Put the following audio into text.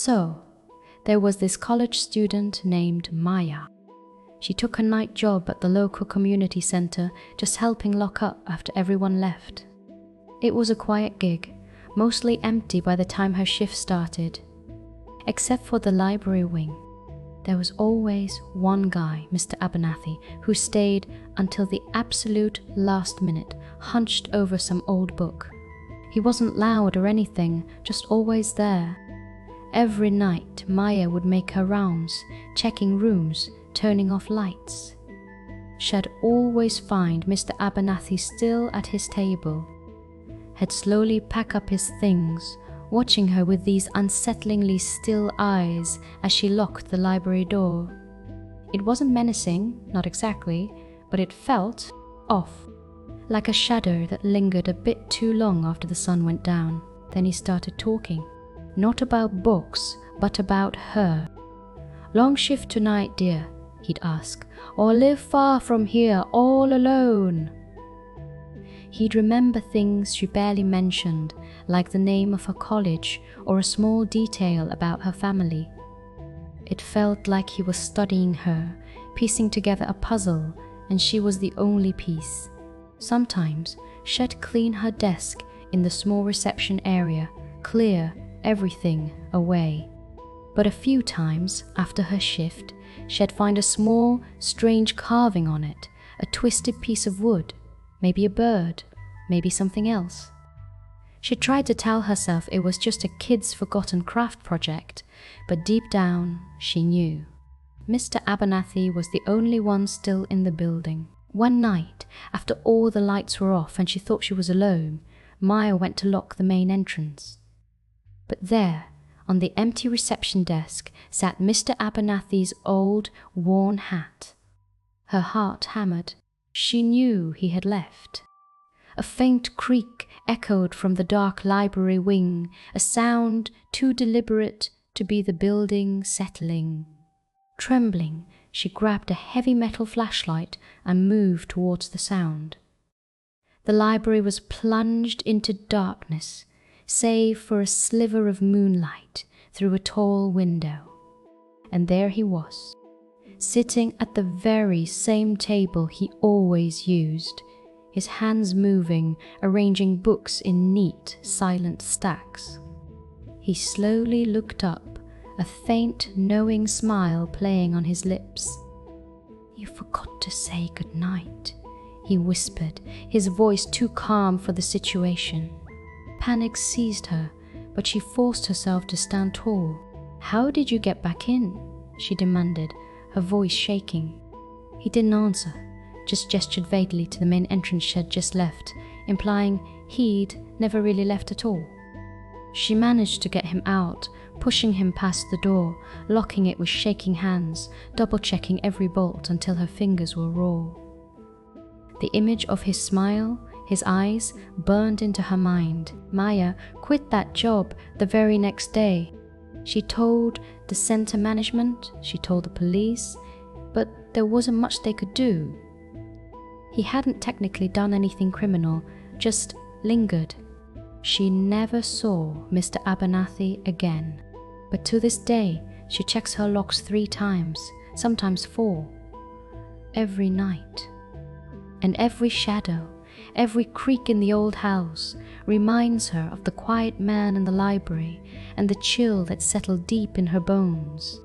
So, there was this college student named Maya. She took a night job at the local community center, just helping lock up after everyone left. It was a quiet gig, mostly empty by the time her shift started. Except for the library wing, there was always one guy, Mr. Abernathy, who stayed until the absolute last minute, hunched over some old book. He wasn't loud or anything, just always there. Every night, Maya would make her rounds, checking rooms, turning off lights. She'd always find Mr. Abernathy still at his table. He'd slowly pack up his things, watching her with these unsettlingly still eyes as she locked the library door. It wasn't menacing, not exactly, but it felt off, like a shadow that lingered a bit too long after the sun went down. Then he started talking, not about books, but about her. "Long shift tonight, dear," he'd ask, "or live far from here all alone?" He'd remember things she barely mentioned, like the name of her college or a small detail about her family. It felt like he was studying her, piecing together a puzzle, and she was the only piece. Sometimes she'd clean her desk in the small reception area, clear everything away. But a few times after her shift, she'd find a small, strange carving on it, a twisted piece of wood, maybe a bird, maybe something else. She tried to tell herself it was just a kid's forgotten craft project, but deep down, she knew. Mr. Abernathy was the only one still in the building. One night, after all the lights were off and she thought she was alone, Maya went to lock the main entrance. But there, on the empty reception desk, sat Mr. Abernathy's old, worn hat. Her heart hammered. She knew he had left. A faint creak echoed from the dark library wing, a sound too deliberate to be the building settling. Trembling, she grabbed a heavy metal flashlight and moved towards the sound. The library was plunged into darkness, save for a sliver of moonlight through a tall window. And there he was, sitting at the very same table he always used, his hands moving, arranging books in neat, silent stacks. He slowly looked up, a faint, knowing smile playing on his lips. "You forgot to say good night," he whispered, his voice too calm for the situation. Panic seized her, but she forced herself to stand tall. "How did you get back in?" she demanded, her voice shaking. He didn't answer, just gestured vaguely to the main entrance she'd just left, implying he'd never really left at all. She managed to get him out, pushing him past the door, locking it with shaking hands, double-checking every bolt until her fingers were raw. The image of his smile, his eyes, burned into her mind. Maya quit that job the very next day. She told the center management, she told the police, but there wasn't much they could do. He hadn't technically done anything criminal, just lingered. She never saw Mr. Abernathy again, but to this day she checks her locks 3 times, sometimes 4, every night. And every shadow, every creak in the old house reminds her of the quiet man in the library and the chill that settled deep in her bones.